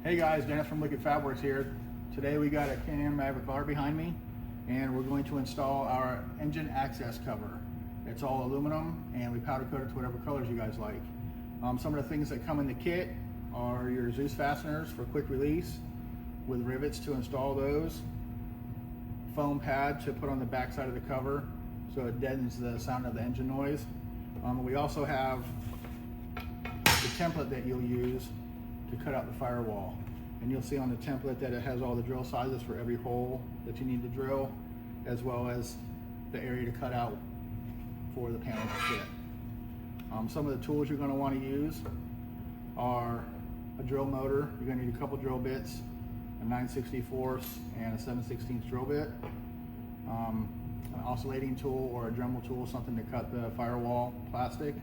Hey guys, Dennis from Wicked Fab Works here. Today we got a Can Am Maverick R behind me, and we're going to install our engine access cover. It's all aluminum, and we powder coat it to whatever colors you guys like. Some of the things that come in the kit are your Zeus fasteners for quick release, with rivets to install those, foam pad to put on the back side of the cover so it deadens the sound of the engine noise. We also have the template that you'll use to cut out the firewall, and you'll see on the template that it has all the drill sizes for every hole that you need to drill, as well as the area to cut out for the panel to fit. Some of the tools you're going to want to use are a drill motor. You're going to need a couple drill bits, a 9/64 and a 7/16 drill bit, an oscillating tool or a Dremel tool, something to cut the firewall plastic,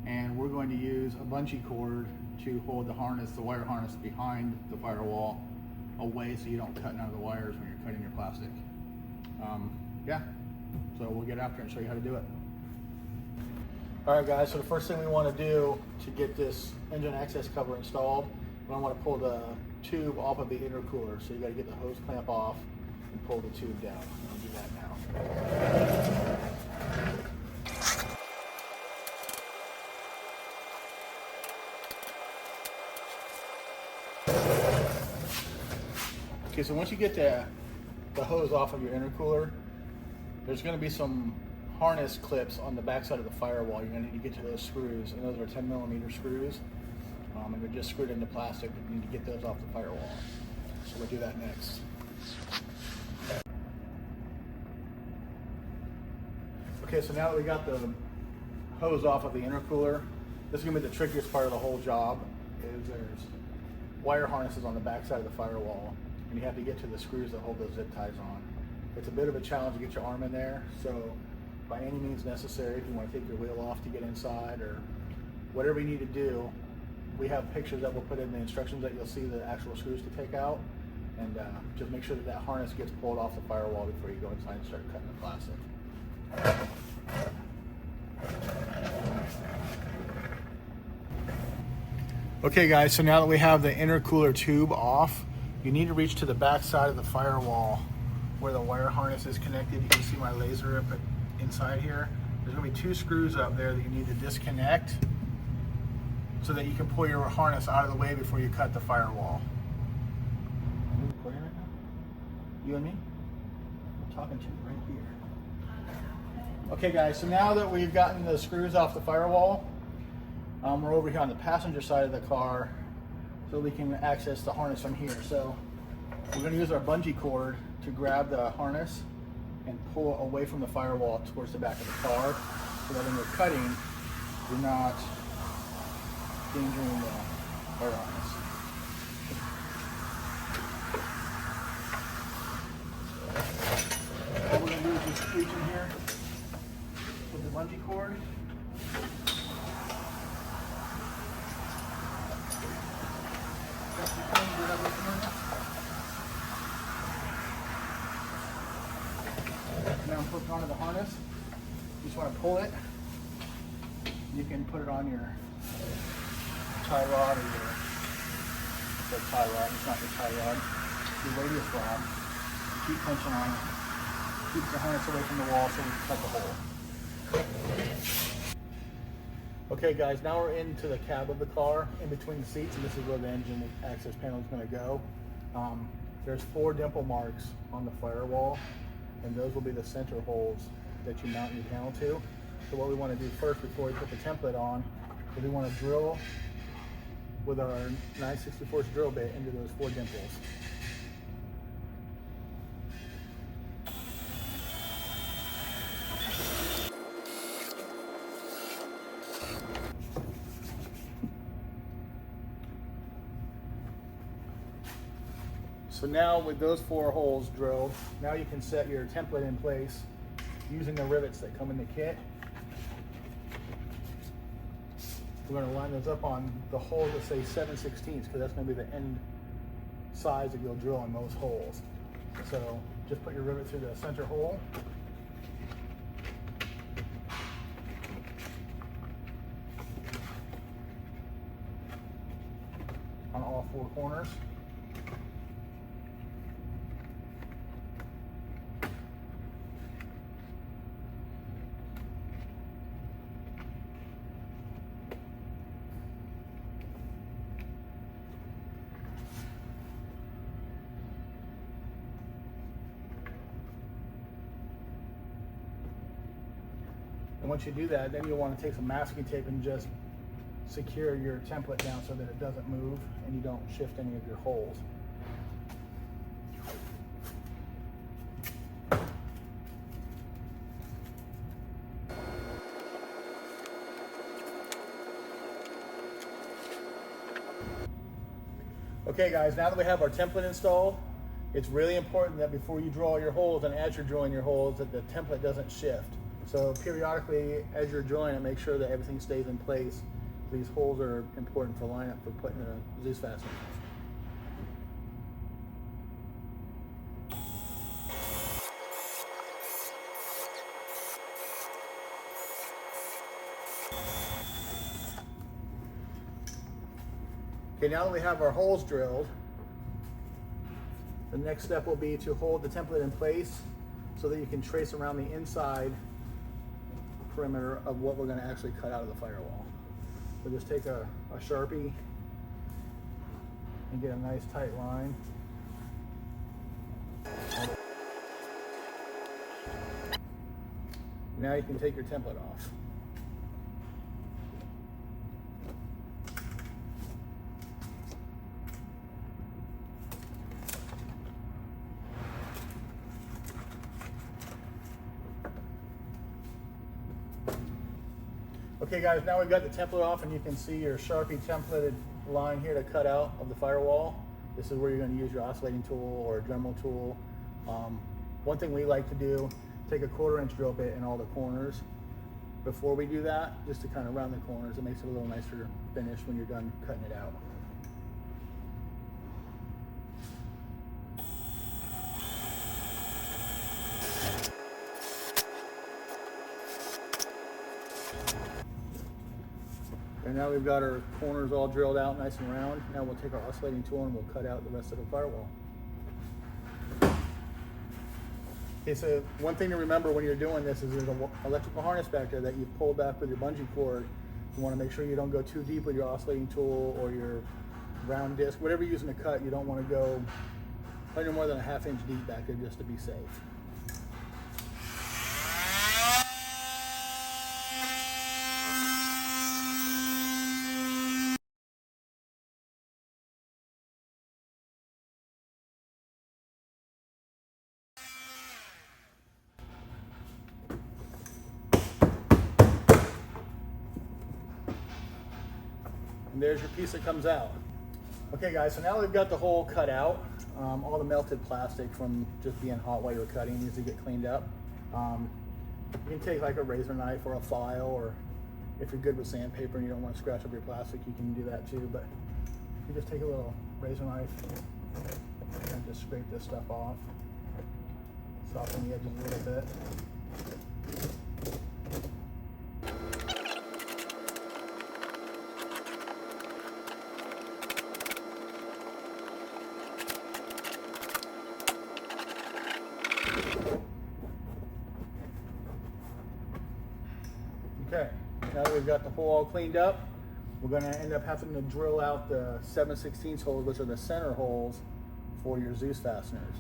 and we're going to use a bungee cord to hold the harness, the wire harness behind the firewall away so you don't cut none of the wires when you're cutting your plastic. Yeah, so we'll get after it and show you how to do it. All right guys, so the first thing we want to do to get this engine access cover installed, we want to pull the tube off of the intercooler. So you got to get the hose clamp off and pull the tube down. I'll do that now. Okay, so once you get the hose off of your intercooler, there's going to be some harness clips on the back side of the firewall. You're going to need to get to those screws, and those are 10mm screws, and they're just screwed into plastic. You need to get those off the firewall. So we'll do that next. Okay, so now that we got the hose off of the intercooler, this is going to be the trickiest part of the whole job. Is there's wire harnesses on the back side of the firewall, and you have to get to the screws that hold those zip ties on. It's a bit of a challenge to get your arm in there, so by any means necessary, if you want to take your wheel off to get inside or whatever you need to do, we have pictures that we'll put in the instructions that you'll see the actual screws to take out, and just make sure that that harness gets pulled off the firewall before you go inside and start cutting the plastic. Okay guys, so now that we have the intercooler tube off, you need to reach to the back side of the firewall where the wire harness is connected. You can see my laser up inside here. There's going to be two screws up there that you need to disconnect so that you can pull your harness out of the way before you cut the firewall. Are we recording right now? You and me? I'm talking to you right here. Okay guys, so now that we've gotten the screws off the firewall, we're over here on the passenger side of the car so we can access the harness from here. So we're going to use our bungee cord to grab the harness and pull away from the firewall towards the back of the car so that when you're cutting, you're not endangering the wire harness. All we're going to do is just reach in here with the bungee cord. Now hooked onto the harness. You just want to pull it. You can put it on your tie rod or your tie rod. It's not your tie rod. Your radius rod. Keep punching on it. Keep the harness away from the wall so we can cut the hole. Okay guys, now we're into the cab of the car, in between the seats, and this is where the engine access panel is going to go. There's 4 dimple marks on the firewall, and those will be the center holes that you mount your panel to. So what we want to do first before we put the template on is we want to drill with our 9/64 drill bit into those 4 dimples. So now with those 4 holes drilled, now you can set your template in place using the rivets that come in the kit. We're going to line those up on the holes that say 7/16 because that's going to be the end size that you'll drill on those holes. So just put your rivet through the center hole. on all all 4 corners. And once you do that, then you'll want to take some masking tape and just secure your template down so that it doesn't move and you don't shift any of your holes. Okay guys, now that we have our template installed, it's really important that before you draw your holes and as you're drawing your holes that the template doesn't shift. So periodically as you're drawing it, make sure that everything stays in place. These holes are important for lineup for putting a Zeus fastener. Okay, now that we have our holes drilled, the next step will be to hold the template in place so that you can trace around the inside perimeter of what we're going to actually cut out of the firewall. So just take a Sharpie and get a nice tight line. Now you can take your template off. Okay guys, now we've got the template off and you can see your Sharpie templated line here to cut out of the firewall. This is where you're going to use your oscillating tool or a Dremel tool. One thing we like to do, take a 1/4-inch drill bit in all the corners before we do that, just to kind of round the corners. It makes it a little nicer finish when you're done cutting it out. And now we've got our corners all drilled out nice and round. Now we'll take our oscillating tool and we'll cut out the rest of the firewall. Okay, so one thing to remember when you're doing this is there's an electrical harness back there that you've pulled back with your bungee cord. You want to make sure you don't go too deep with your oscillating tool or your round disc. Whatever you're using to cut, you don't want to go under more than a 1/2 inch deep back there just to be safe. And there's your piece that comes out. Okay guys, so now we've got the hole cut out. All the melted plastic from just being hot while you're cutting needs to get cleaned up. You can take like a razor knife or a file, or if you're good with sandpaper and you don't want to scratch up your plastic, you can do that too. But you just take a little razor knife and just scrape this stuff off. Soften the edges a little bit. Okay, now that we've got the hole all cleaned up, we're going to end up having to drill out the 7/16 holes, which are the center holes for your Zeus fasteners.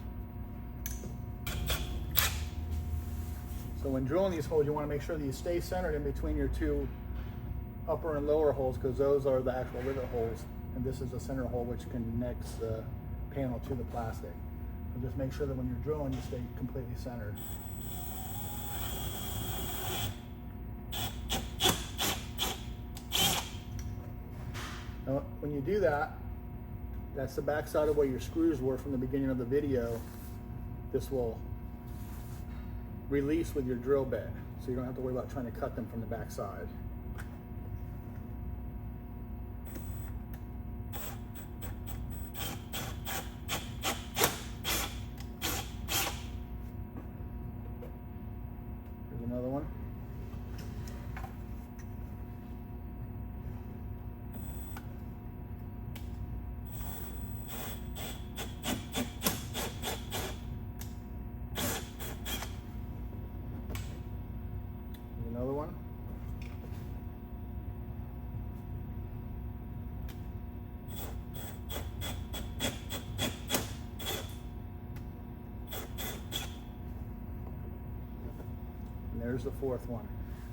So when drilling these holes, you want to make sure that you stay centered in between your 2 upper and lower holes, because those are the actual rivet holes, and this is the center hole which connects the panel to the plastic. So just make sure that when you're drilling, you stay completely centered. Now, when you do that, that's the back side of where your screws were from the beginning of the video. This will release with your drill bit, so you don't have to worry about trying to cut them from the back side. Here's another one. there's the fourth one.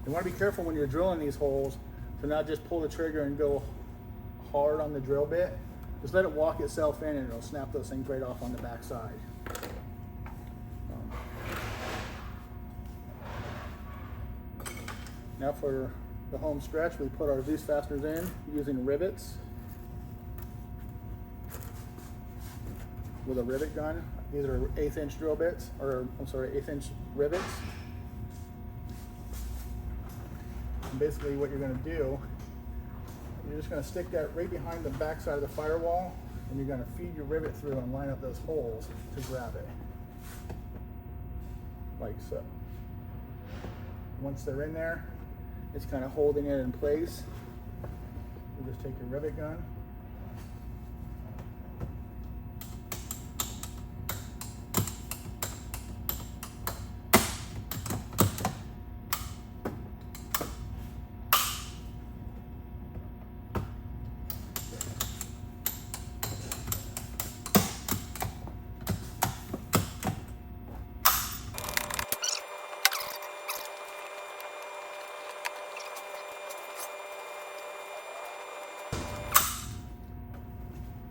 You want to be careful when you're drilling these holes to not just pull the trigger and go hard on the drill bit. Just let it walk itself in and it'll snap those things right off on the back side. Now for the home stretch, we put our Zeus fasteners in using rivets with a rivet gun. These are 1/8 inch drill bits, or I'm sorry, 1/8 inch rivets. And basically what you're going to do, you're just going to stick that right behind the back side of the firewall, and you're going to feed your rivet through and line up those holes to grab it, like so. Once they're in there, it's kind of holding it in place. You just take your rivet gun,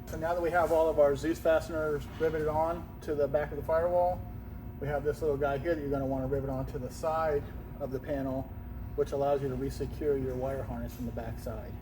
so now that we have all of our Zeus fasteners riveted on to the back of the firewall, we have this little guy here that you're going to want to rivet onto the side of the panel, which allows you to resecure your wire harness from the back side.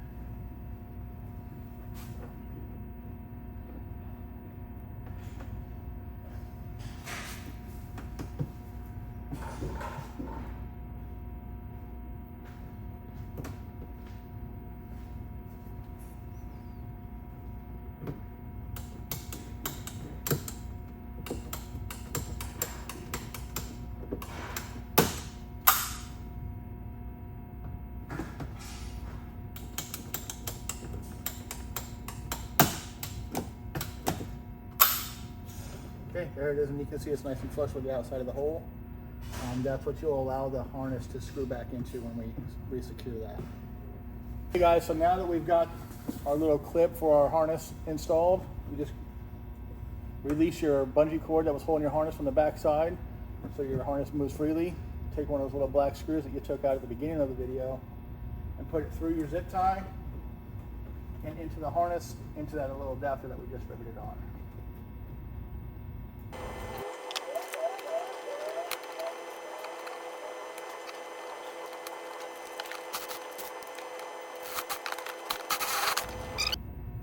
Okay, there it is, and you can see it's nice and flush with the outside of the hole. That's what you'll allow the harness to screw back into when we re-secure that. Okay guys, so now that we've got our little clip for our harness installed, you just release your bungee cord that was holding your harness from the back side so your harness moves freely. Take one of those little black screws that you took out at the beginning of the video and put it through your zip tie and into the harness, into that little adapter that we just riveted on.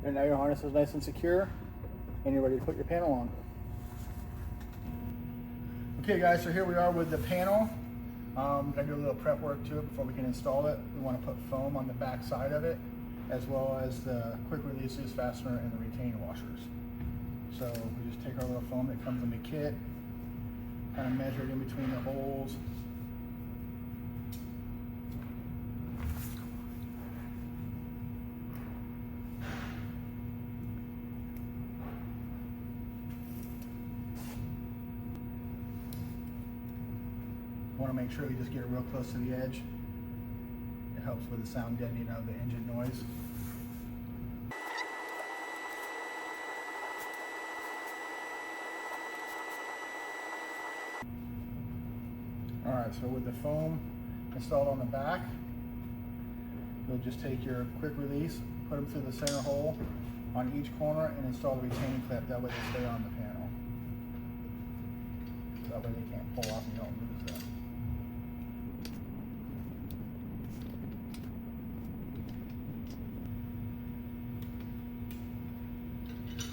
And now your harness is nice and secure, and you're ready to put your panel on. Okay guys, so here we are with the panel. I'm gonna do a little prep work to it before we can install it. We want to put foam on the back side of it, as well as the quick release Zeus fastener and the retaining washers. So we just take our little foam that comes in the kit, kind of measure it in between the holes. Want to make sure you just get it real close to the edge. It helps with the sound deadening of the engine noise. Alright, so with the foam installed on the back, you'll just take your quick release, put them through the center hole on each corner, and install the retaining clip. That way they stay on the panel. That way they can't pull off and you don't lose them.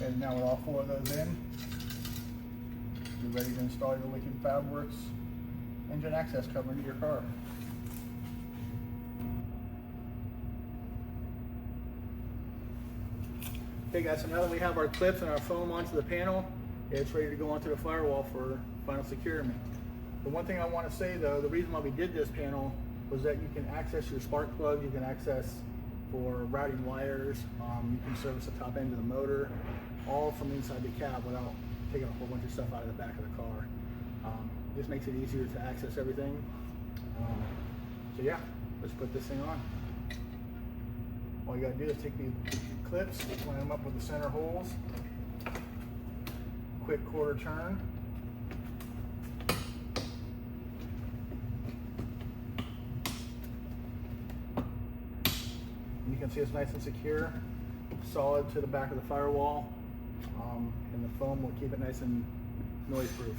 And now with all four of those in, you're ready to install your Wicked Fab Works engine access cover into your car. Okay guys, so now that we have our clips and our foam onto the panel, it's ready to go onto the firewall for final securement. The one thing I want to say though, the reason why we did this panel was that you can access your spark plug, you can access for routing wires, you can service the top end of the motor, all from inside the cab without taking a whole bunch of stuff out of the back of the car. Just makes it easier to access everything. So yeah, let's put this thing on. All you gotta do is take these clips, line them up with the center holes, quick quarter turn, can see it's nice and secure, solid to the back of the firewall, and the foam will keep it nice and noise proof.